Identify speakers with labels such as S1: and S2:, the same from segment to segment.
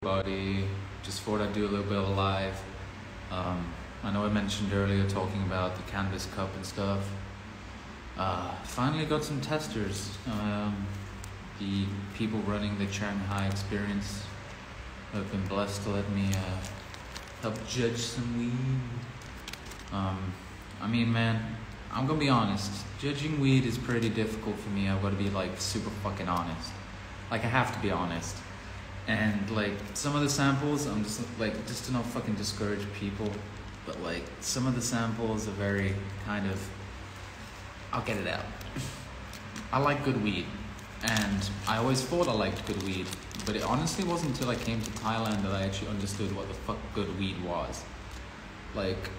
S1: Everybody, just thought I'd do a little bit of a live. I know I mentioned earlier talking about the Cannabis Cup and stuff. Finally got some testers. The people running the Shanghai experience have been blessed to let me help judge some weed. I mean, man, I'm gonna be honest. Judging weed is pretty difficult for me. I've got to be like super fucking honest. Like I have to be honest. And like some of the samples, I'm just like, just to not fucking discourage people, but like some of the samples are very kind of, I'll get it out. I like good weed, and I always thought I liked good weed, but it honestly wasn't until I came to Thailand that I actually understood what the fuck good weed was. Like,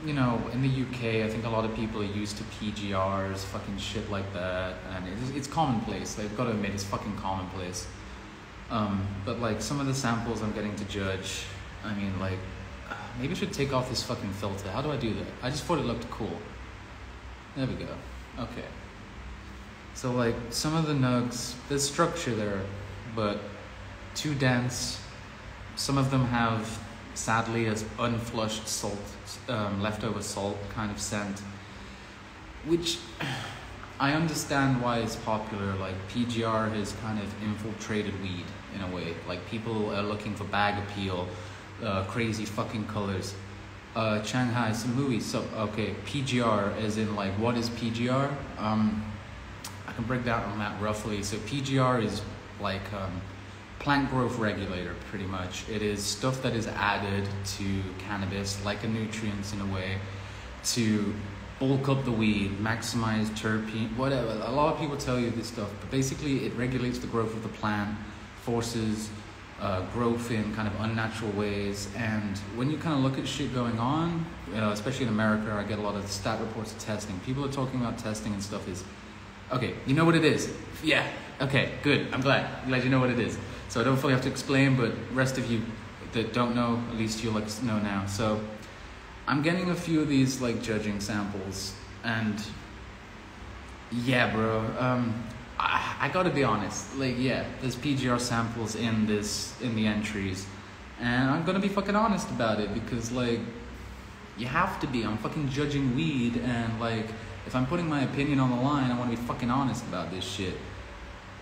S1: you know, in the UK, I think a lot of people are used to PGRs, fucking shit like that, and it's commonplace. They've got to admit, it's fucking commonplace. But like some of the samples I'm getting to judge, I mean, like, maybe I should take off this fucking filter. How do I do that? I just thought it looked cool. There we go. Okay. So like some of the nugs, there's structure there, but too dense. Some of them have, sadly, as unflushed salt, leftover salt kind of scent, which I understand why it's popular. Like PGR has kind of infiltrated weed in a way. Like people are looking for bag appeal, crazy fucking colors. Shanghai, some movies. So okay, PGR as in like, what is PGR? I can break down on that roughly. So PGR is like plant growth regulator, pretty much. It is stuff that is added to cannabis, like a nutrients in a way, to bulk up the weed, maximize terpene, whatever. A lot of people tell you this stuff, but basically it regulates the growth of the plant, forces growth in kind of unnatural ways. And when you kind of look at shit going on, especially in America, I get a lot of stat reports of testing. People are talking about testing and stuff is, okay, you know what it is? Yeah, okay, good. I'm glad you know what it is. So I don't fully have to explain, but rest of you that don't know, at least you'll like know now. So I'm getting a few of these like judging samples, and yeah, bro, I gotta be honest. Like, yeah, there's PGR samples in the entries, and I'm gonna be fucking honest about it because like, you have to be. I'm fucking judging weed, and like, if I'm putting my opinion on the line, I want to be fucking honest about this shit.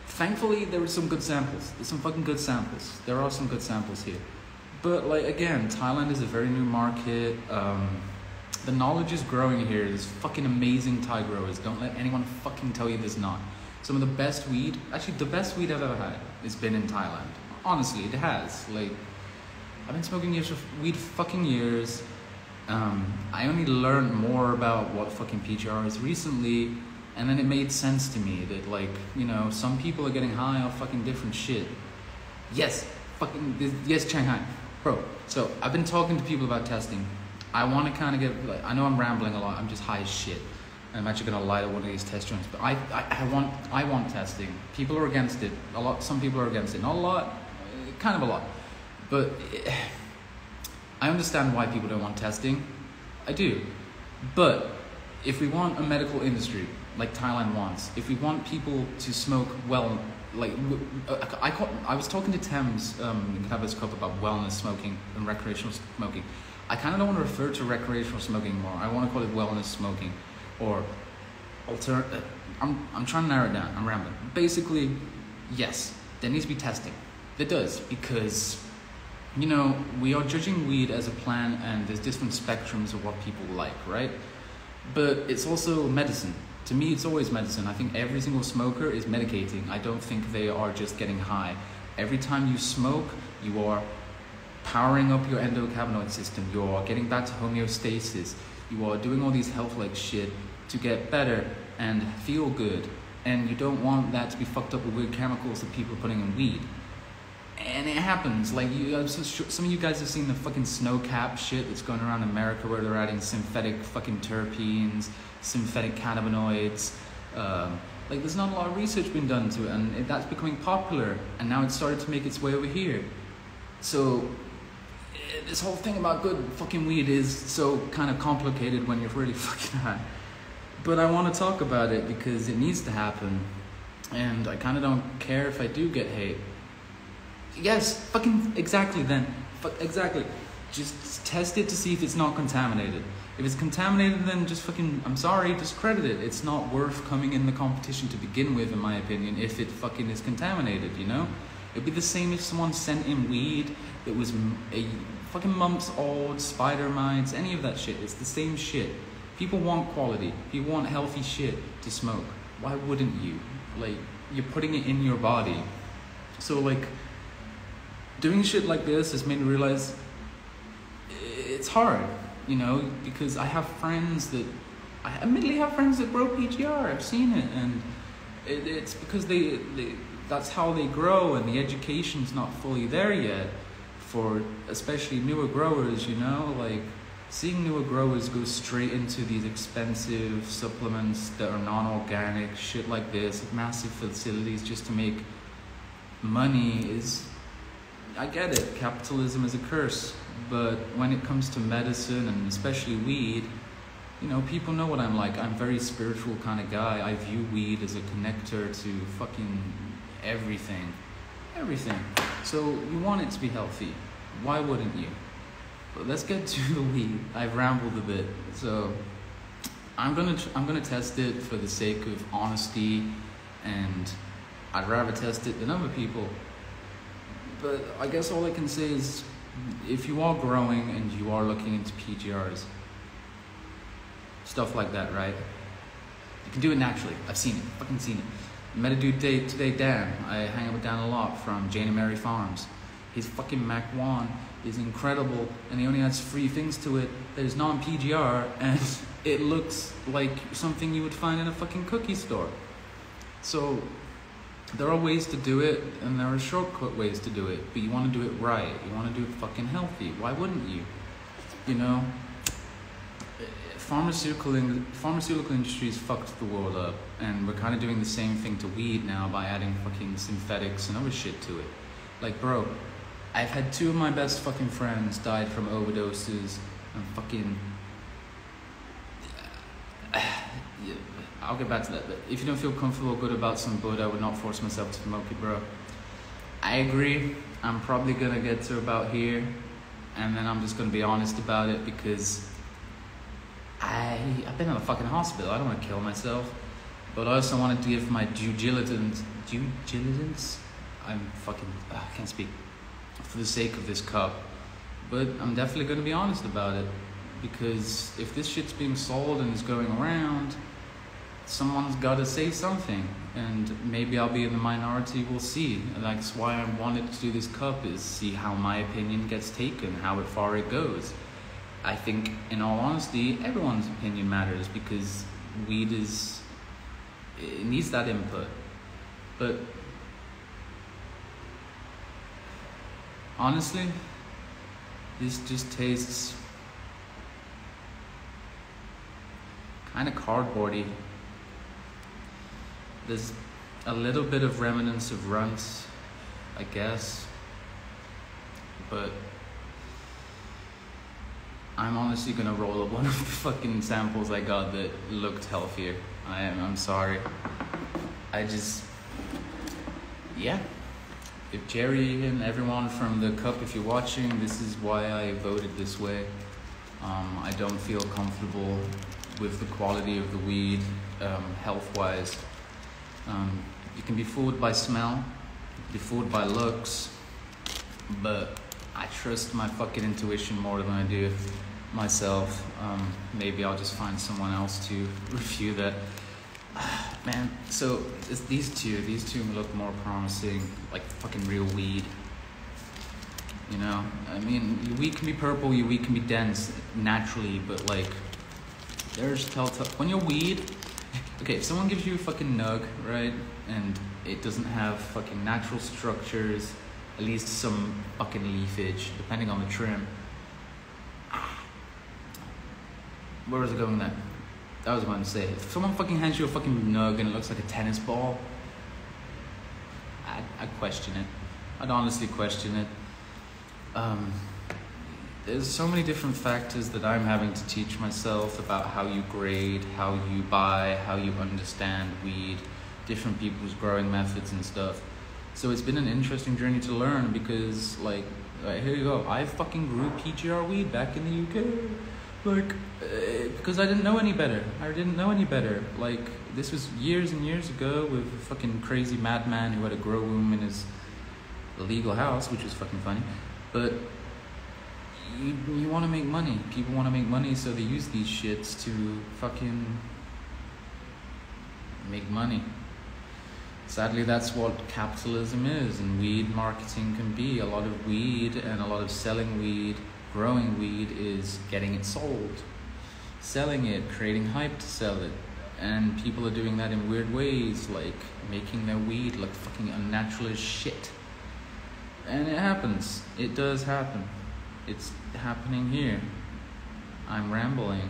S1: Thankfully, there are some good samples. There's some fucking good samples. There are some good samples here. But like, again, Thailand is a very new market. The knowledge is growing here. There's fucking amazing Thai growers. Don't let anyone fucking tell you there's not. Some of the best weed, actually the best weed I've ever had has been in Thailand. Honestly, it has. Like, I've been smoking weed for fucking years. I only learned more about what fucking PGR is recently, and then it made sense to me that like, you know, some people are getting high off fucking different shit. Yes, yes, Shanghai. Bro, so I've been talking to people about testing. I want to kind of get, like, I know I'm rambling a lot, I'm just high as shit. I'm actually going to light up one of these test joints, but I want testing. People are against it. Some people are against it. Not a lot, kind of a lot. But I understand why people don't want testing. I do. But if we want a medical industry, like Thailand wants, if we want people to smoke well, like, I was talking to Thames in Cannabis Cup about wellness smoking and recreational smoking. I kind of don't want to refer to recreational smoking anymore. I want to call it wellness smoking, or I'm trying to narrow it down. I'm rambling. Basically, yes, there needs to be testing. There does, because, you know, we are judging weed as a plant, and there's different spectrums of what people like, right? But it's also medicine. To me, it's always medicine. I think every single smoker is medicating. I don't think they are just getting high. Every time you smoke, you are powering up your endocannabinoid system. You are getting back to homeostasis. You are doing all these health-like shit to get better and feel good. And you don't want that to be fucked up with weird chemicals that people are putting in weed. And it happens. Like, some of you guys have seen the fucking snow cap shit that's going around America, where they're adding synthetic fucking terpenes, synthetic cannabinoids. Like, there's not a lot of research being done to it, and that's becoming popular, and now it's started to make its way over here. So this whole thing about good fucking weed is so kind of complicated when you're really fucking high. But I want to talk about it because it needs to happen, and I kind of don't care if I do get hate. Yes, fucking exactly then. Exactly. Just test it to see if it's not contaminated. If it's contaminated, then just fucking, I'm sorry, discredit it. It's not worth coming in the competition to begin with, in my opinion, if it fucking is contaminated, you know? It'd be the same if someone sent in weed that was a fucking months old, spider mites, any of that shit. It's the same shit. People want quality. People want healthy shit to smoke. Why wouldn't you? Like, you're putting it in your body. So, like, doing shit like this has made me realize it's hard, you know, because I have friends that, I admittedly have friends that grow PGR. I've seen it, and it's because they that's how they grow, and the education's not fully there yet for especially newer growers, you know, like seeing newer growers go straight into these expensive supplements that are non-organic, shit like this, massive facilities just to make money is, I get it, capitalism is a curse, but when it comes to medicine and especially weed, you know, people know what I'm like. I'm a very spiritual kind of guy. I view weed as a connector to fucking everything. So you want it to be healthy. Why wouldn't you? But let's get to the weed. I've rambled a bit. So I'm gonna test it for the sake of honesty, and I'd rather test it than other people. But I guess all I can say is, if you are growing and you are looking into PGRs, stuff like that, right? You can do it naturally. I've seen it, fucking seen it. I met a dude today, Dan. I hang out with Dan a lot from Jane and Mary Farms. His fucking Mac 1 is incredible, and he only adds 3 things to it that is non-PGR, and it looks like something you would find in a fucking cookie store. So there are ways to do it, and there are shortcut ways to do it, but you want to do it right. You want to do it fucking healthy. Why wouldn't you? You know, pharmaceutical industries fucked the world up, and we're kind of doing the same thing to weed now by adding fucking synthetics and other shit to it. Like, bro, I've had 2 of my best fucking friends died from overdoses and fucking... I'll get back to that, but if you don't feel comfortable or good about some bud, I would not force myself to smoke it, bro. I agree. I'm probably gonna get to about here, and then I'm just gonna be honest about it, because I've been in a fucking hospital. I don't want to kill myself, but I also wanted to give my due diligence. I can't speak, for the sake of this cup. But I'm definitely gonna be honest about it, because if this shit's being sold and is going around, someone's got to say something, and maybe I'll be in the minority. We'll see. And that's why I wanted to do this cup, is see how my opinion gets taken, how far it goes. I think, in all honesty, everyone's opinion matters, because weed it needs that input. But honestly, this just tastes kind of cardboardy. There's a little bit of remnants of runts, I guess, but I'm honestly gonna roll up one of the fucking samples I got that looked healthier. I'm sorry. Yeah. If Jerry and everyone from the cup, if you're watching, this is why I voted this way. I don't feel comfortable with the quality of the weed, health-wise. You can be fooled by smell, be fooled by looks, but I trust my fucking intuition more than I do myself. Maybe I'll just find someone else to review that. Man, so it's these two look more promising, like fucking real weed. You know, I mean, your weed can be purple, your weed can be dense naturally, but like, there's telltale when your weed. Okay, if someone gives you a fucking nug, right, and it doesn't have fucking natural structures, at least some fucking leafage, depending on the trim. Where was I going with that? That was what I was going to say. If someone fucking hands you a fucking nug and it looks like a tennis ball, I'd question it. I'd honestly question it. There's so many different factors that I'm having to teach myself about how you grade, how you buy, how you understand weed, different people's growing methods and stuff. So it's been an interesting journey to learn because, like, here you go. I fucking grew PGR weed back in the UK. Like, because I didn't know any better. Like, this was years and years ago with a fucking crazy madman who had a grow room in his illegal house, which was fucking funny. But you want to make money. People want to make money, so they use these shits to fucking make money. Sadly, that's what capitalism is, and weed marketing can be. A lot of weed and a lot of selling weed, growing weed, is getting it sold, selling it, creating hype to sell it. And people are doing that in weird ways, like making their weed look fucking unnatural as shit. And it happens. It does happen. It's happening here. I'm rambling.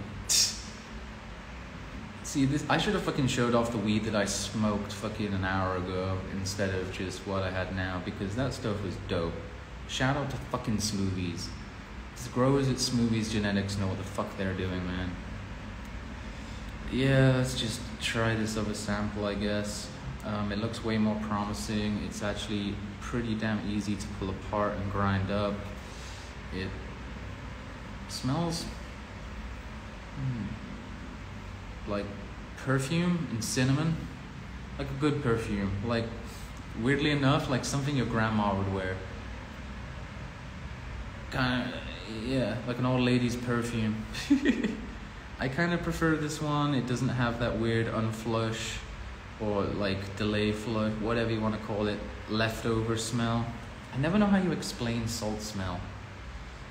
S1: See, this, I should have fucking showed off the weed that I smoked fucking an hour ago instead of just what I had now, because that stuff was dope. Shout out to fucking Smoothies. These growers at Smoothies Genetics know what the fuck they're doing, man. Yeah, let's just try this other sample, I guess. It looks way more promising. It's actually pretty damn easy to pull apart and grind up. It smells like perfume and cinnamon, like a good perfume, like weirdly enough, like something your grandma would wear. Kind of, yeah, like an old lady's perfume. I kind of prefer this one. It doesn't have that weird unflush or like delay flush, whatever you want to call it, leftover smell. I never know how you explain salt smell.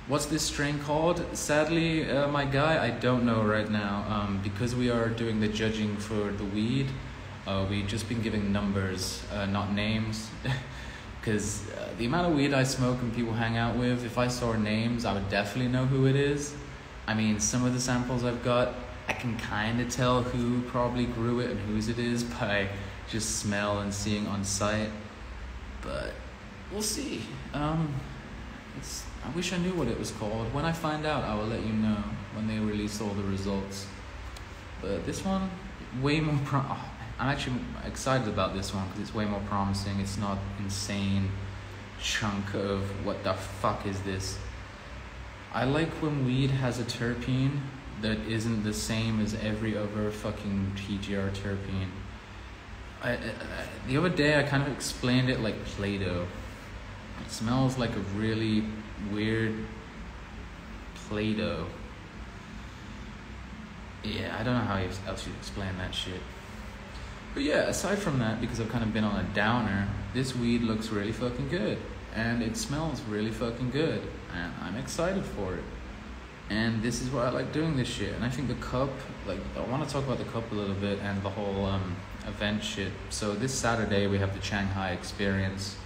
S1: What's this strain called? Sadly, my guy, I don't know right now. Because we are doing the judging for the weed, we've just been giving numbers, not names. Because the amount of weed I smoke and people hang out with, if I saw names, I would definitely know who it is. I mean, some of the samples I've got, I can kind of tell who probably grew it and whose it is by just smell and seeing on site. But we'll see. I wish I knew what it was called. When I find out, I will let you know when they release all the results. But this one, way more I'm actually excited about this one because it's way more promising. It's not insane chunk of what the fuck is this. I like when weed has a terpene that isn't the same as every other fucking PGR terpene. The other day I kind of explained it like Play-Doh. It smells like a really weird Play-Doh. Yeah, I don't know how else you explain that shit. But yeah, aside from that, because I've kind of been on a downer, this weed looks really fucking good. And it smells really fucking good. And I'm excited for it. And this is why I like doing this shit. And I think the cup, like, I want to talk about the cup a little bit and the whole event shit. So this Saturday we have the Shanghai Experience,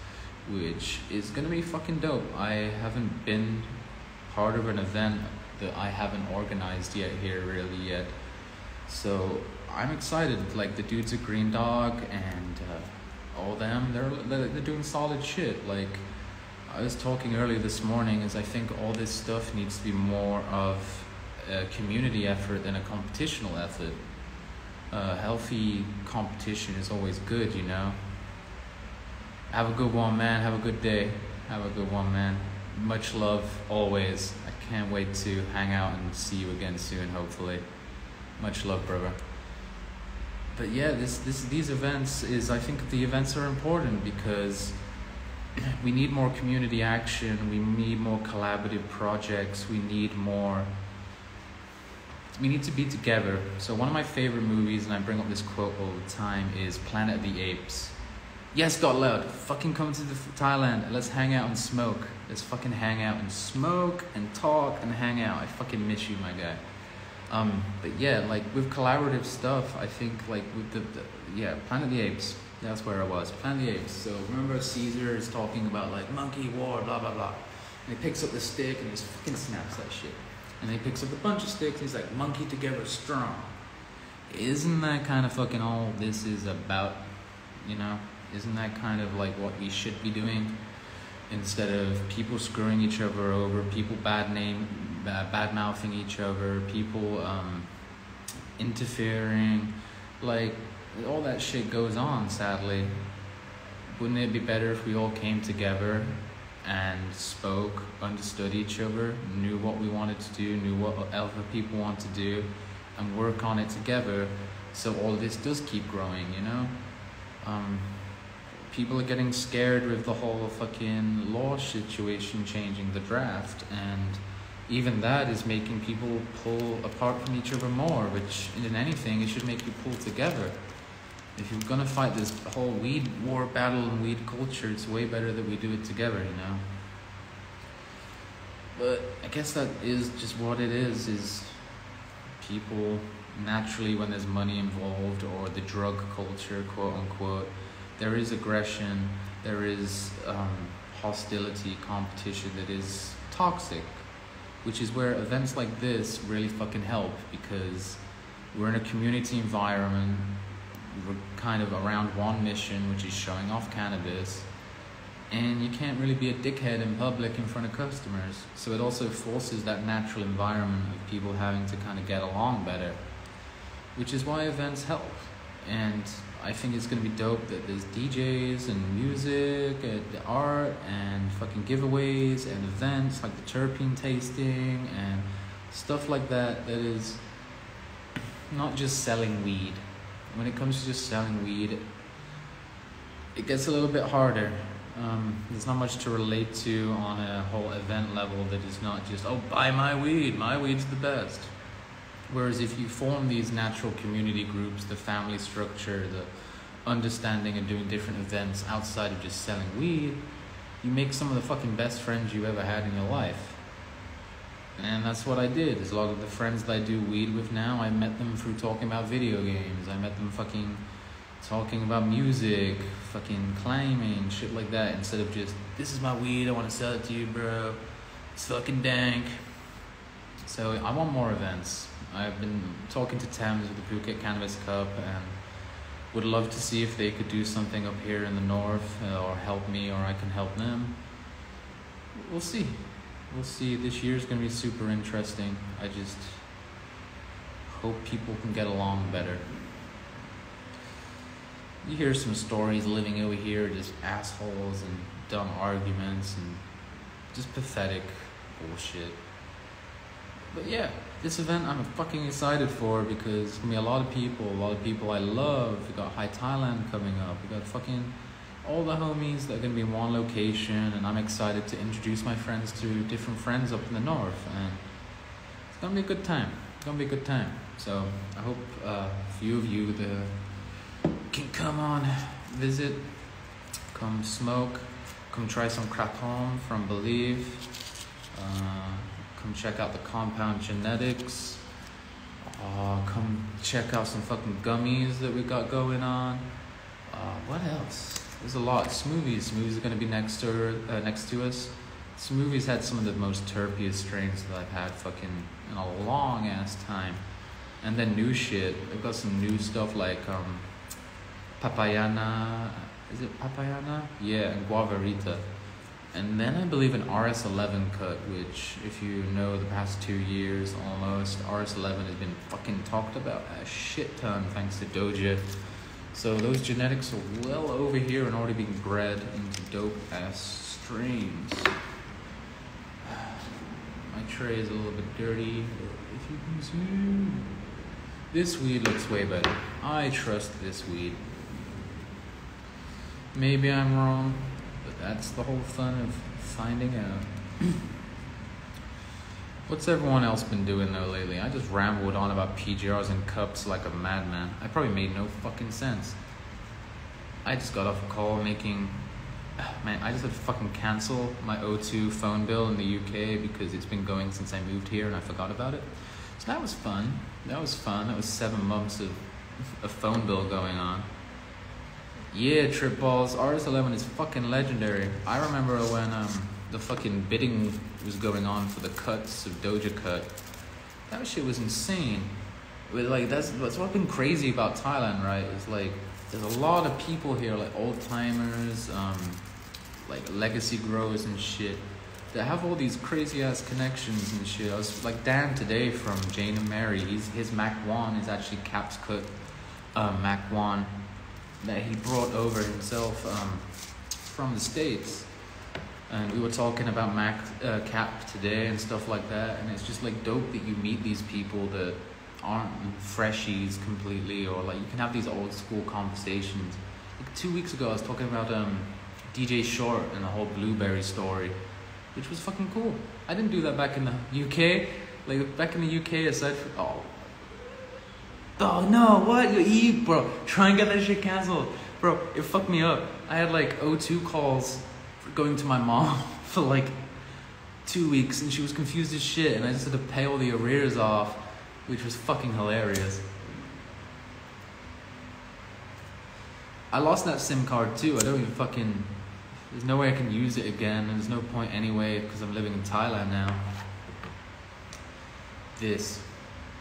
S1: which is gonna be fucking dope. I haven't been part of an event that I haven't organized yet here really yet. So I'm excited. Like the dudes at Green Dog and all them, they're doing solid shit. Like I was talking earlier this morning, is I think all this stuff needs to be more of a community effort than a competitional effort. Healthy competition is always good, you know. Have a good one, man. Have a good day. Have a good one, man. Much love, always. I can't wait to hang out and see you again soon, hopefully. Much love, brother. But yeah, these events is, I think the events are important because we need more community action. We need more collaborative projects. We need to be together. So one of my favorite movies, and I bring up this quote all the time, is Planet of the Apes. Yes, Got Loud, fucking come to Thailand. Let's hang out and smoke. Let's fucking hang out and smoke and talk and hang out. I fucking miss you, my guy. But yeah, like with collaborative stuff, I think like with the Planet of the Apes, that's where I was. Planet of the Apes. So remember Caesar is talking about like monkey war, blah, blah, blah. And he picks up the stick and just fucking snaps that shit. And he picks up a bunch of sticks and he's like, monkey together strong. Isn't that kind of fucking all this is about, you know? Isn't that kind of like what we should be doing? Instead of people screwing each other over, people bad-mouthing each other, people interfering, like all that shit goes on, sadly. wouldn't it be better if we all came together and spoke, understood each other, knew what we wanted to do, knew what other people want to do, and work on it together, so all this does keep growing, you know? People are getting scared with the whole fucking law situation changing the draft, and even that is making people pull apart from each other more, which in anything, it should make you pull together. If you're gonna fight this whole weed war battle and weed culture, it's way better that we do it together, you know? But I guess that is just what it is people naturally, when there's money involved, or the drug culture, quote unquote, there is aggression, there is hostility, competition that is toxic, which is where events like this really fucking help, because we're in a community environment, we're kind of around one mission, which is showing off cannabis, and you can't really be a dickhead in public in front of customers. So it also forces that natural environment of people having to kind of get along better, which is why events help. And I think it's gonna be dope that there's DJs and music and art and fucking giveaways and events like the terpene tasting and stuff like that, that is not just selling weed. When it comes to just selling weed, it gets a little bit harder. There's not much to relate to on a whole event level that is not just, oh, buy my weed's the best. Whereas if you form these natural community groups, the family structure, the understanding and doing different events outside of just selling weed, you make some of the fucking best friends you ever had in your life. And that's what I did. As long as the friends that I do weed with now, I met them through talking about video games. I met them fucking talking about music, fucking climbing, shit like that, instead of just, this is my weed, I want to sell it to you, bro. It's fucking dank. So I want more events. I've been talking to Thames with the Phuket Cannabis Cup, and would love to see if they could do something up here in the north, or help me, or I can help them. We'll see. We'll see. This year's gonna be super interesting. I just hope people can get along better. You hear some stories living over here, just assholes and dumb arguments and just pathetic bullshit. But yeah, this event I'm fucking excited for, because it's gonna be a lot of people I love. We got High Thailand coming up. We got fucking all the homies that are gonna be in one location, and I'm excited to introduce my friends to different friends up in the north, and it's gonna be a good time. It's gonna be a good time. So I hope a few of you can come on, visit, come smoke, come try some kratom from Believe. Come check out the Compound Genetics. Come check out some fucking gummies that we got going on. What else? There's a lot. Smoothies. Smoothies are gonna be next to us. Smoothies had some of the most terpiest strains that I've had fucking in a long ass time. And then new shit. They've got some new stuff like Papayana. Is it Papayana? Yeah, and Guavarita. And then I believe an RS11 cut, which, if you know, the past 2 years almost, RS11 has been fucking talked about a shit ton thanks to Doja. So those genetics are well over here and already being bred into dope ass strains. My tray is a little bit dirty, but if you can see, this weed looks way better. I trust this weed. Maybe I'm wrong, but that's the whole fun of finding out. What's everyone else been doing though lately? I just rambled on about PGRs and cups like a madman. I probably made no fucking sense. I just got off a call making... Man, I just had to fucking cancel my O2 phone bill in the UK because it's been going since I moved here and I forgot about it. So that was fun. That was fun. That was 7 months of a phone bill going on. Yeah, trip balls. RS11 is fucking legendary. I remember when the fucking bidding was going on for the cuts of Doja Cut. That shit was insane. But like that's what's been crazy about Thailand, right? It's like there's a lot of people here, like old timers, like legacy growers and shit, that have all these crazy ass connections and shit. I was like Dan today from Jane and Mary. His Mac 1 is actually Cap's cut Mac 1. that he brought over himself from the States. And we were talking about Mac Cap today and stuff like that. And it's just like dope that you meet these people that aren't freshies completely, or like you can have these old school conversations. Like 2 weeks ago I was talking about DJ Short and the whole Blueberry story, which was fucking cool. I didn't do that back in the UK. Like back in the UK, aside from oh no, what you bro? Try and get that shit cancelled, bro. It fucked me up. I had like O2 calls for going to my mom for like 2 weeks, and she was confused as shit, and I just had to pay all the arrears off, which was fucking hilarious. I lost that SIM card too. I don't even fucking. There's no way I can use it again, and there's no point anyway because I'm living in Thailand now.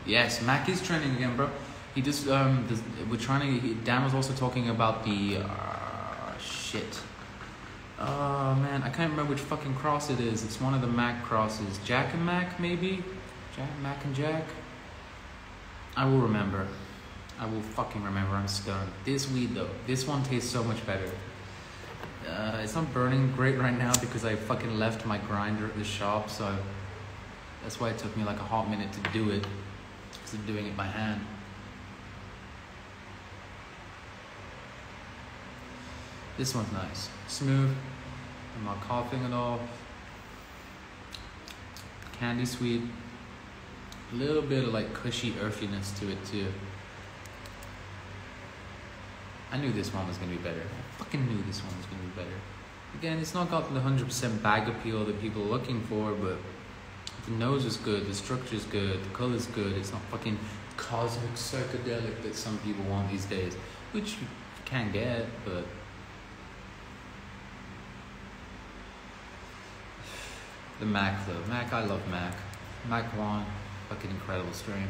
S1: Yes, Mac is trending again, bro. He just we're trying to. Dan was also talking about the shit. Oh man, I can't remember which fucking cross it is. It's one of the Mac crosses. Jack and Mac, maybe. Mac and Jack. I will remember. I will fucking remember. I'm stunned. This weed though, this one tastes so much better. It's not burning great right now because I fucking left my grinder at the shop, so that's why it took me like a hot minute to do it, because I'm doing it by hand. This one's nice, smooth. I'm not coughing at all. Candy sweet, a little bit of like cushy earthiness to it too. I knew this one was gonna be better. I fucking knew this one was gonna be better. Again, it's not got the 100% bag appeal that people are looking for, but the nose is good, the structure is good, the color is good. It's not fucking cosmic psychedelic that some people want these days, which you can get, but the Mac though. Mac, I love Mac. Mac 1, fucking incredible strain.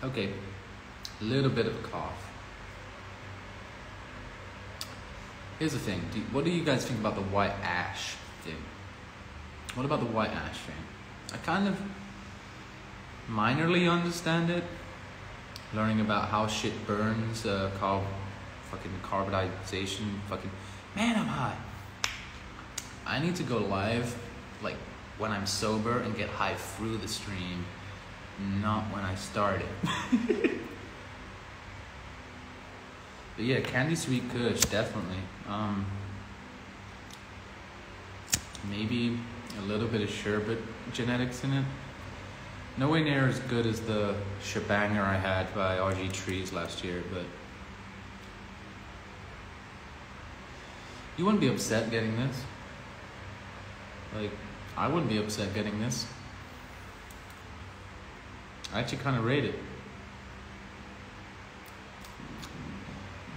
S1: Okay, a little bit of a cough. Here's the thing. What do you guys think about the white ash thing? What about the white ash thing? I kind of minorly understand it. Learning about how shit burns, fucking carbonization, fucking... Man, I'm high. I need to go live, like, when I'm sober and get high through the stream. Not when I started. But yeah, candy sweet kush, definitely. Maybe a little bit of sherbet genetics in it. Nowhere near as good as the shebanger I had by RG Trees last year, but you wouldn't be upset getting this. Like, I wouldn't be upset getting this. I actually kind of rate it.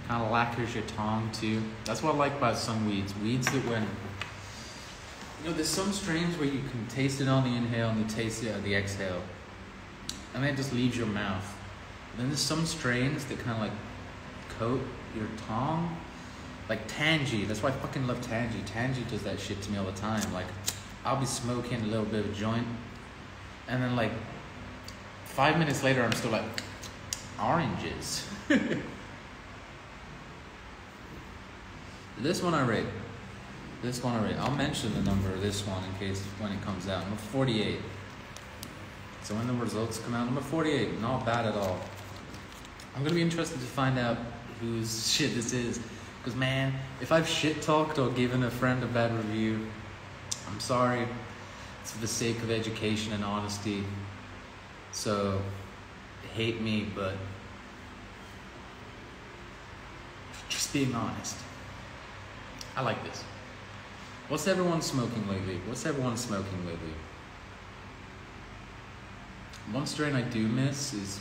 S1: Kind of lacquers your tongue too. That's what I like about some weeds. Weeds that when, you know, there's some strains where you can taste it on the inhale and you taste it on the exhale, and then it just leaves your mouth. Then there's some strains that kind of like coat your tongue, like Tangy. That's why I fucking love Tangy. Tangy does that shit to me all the time. Like, I'll be smoking a little bit of a joint, and then like 5 minutes later, I'm still like, oranges. This one I rate. This one I rate. I'll mention the number of this one in case when it comes out. Number 48. So when the results come out, number 48. Not bad at all. I'm gonna be interested to find out whose shit this is. Because man, if I've shit talked or given a friend a bad review, I'm sorry. It's for the sake of education and honesty. So, hate me, but just being honest. I like this. What's everyone smoking lately? One strain I do miss is,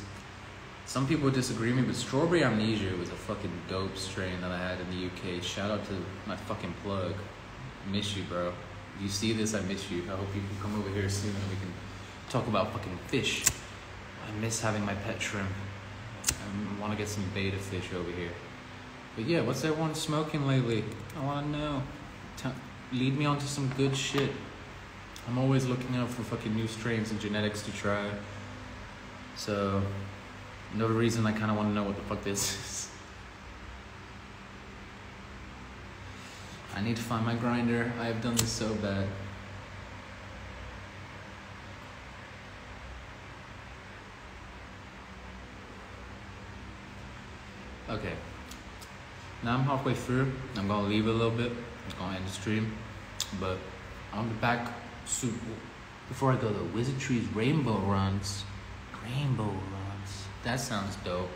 S1: some people disagree with me, but Strawberry Amnesia was a fucking dope strain that I had in the UK. Shout out to my fucking plug. Miss you, bro. If you see this, I miss you. I hope you can come over here soon and we can talk about fucking fish. I miss having my pet shrimp. I want to get some beta fish over here. But yeah, what's everyone smoking lately? I want to know. Lead me onto some good shit. I'm always looking out for fucking new strains and genetics to try. So, another reason I kind of want to know what the fuck this is. I need to find my grinder. I have done this so bad. Okay. Now I'm halfway through. I'm gonna leave it a little bit. I'm gonna end the stream. But I'll be back soon. Before I go though, Wizardtree's Rainbow Runs. Rainbow Runs. That sounds dope.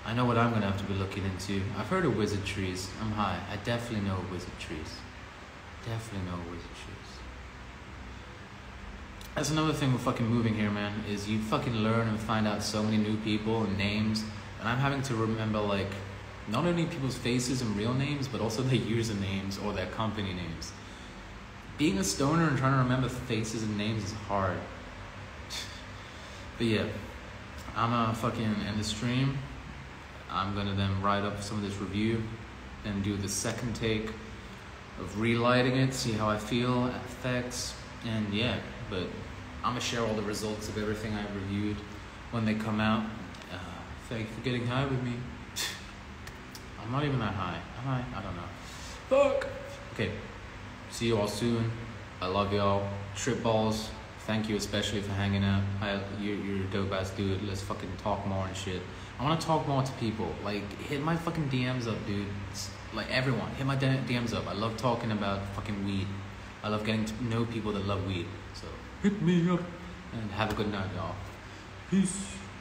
S1: I know what I'm gonna have to be looking into. I've heard of Wizardtrees. I'm high. I definitely know Wizardtrees. Definitely know Wizardtrees. That's another thing with fucking moving here, man, is you fucking learn and find out so many new people and names. And I'm having to remember, like, not only people's faces and real names, but also their usernames or their company names. Being a stoner and trying to remember faces and names is hard. But yeah, I'm gonna fucking end the stream. I'm gonna then write up some of this review and do the second take of relighting it, see how I feel, effects, and yeah, but I'm gonna share all the results of everything I reviewed when they come out. Thank you for getting high with me. I'm not even that high. Am I? I don't know. Fuck! Okay, see you all soon. I love y'all. Trip balls, thank you especially for hanging out. You're a dope ass dude. Let's fucking talk more and shit. I want to talk more to people. Like, hit my fucking DMs up, dude. Like, everyone, hit my DMs up. I love talking about fucking weed. I love getting to know people that love weed. So, hit me up. And have a good night, y'all. Peace.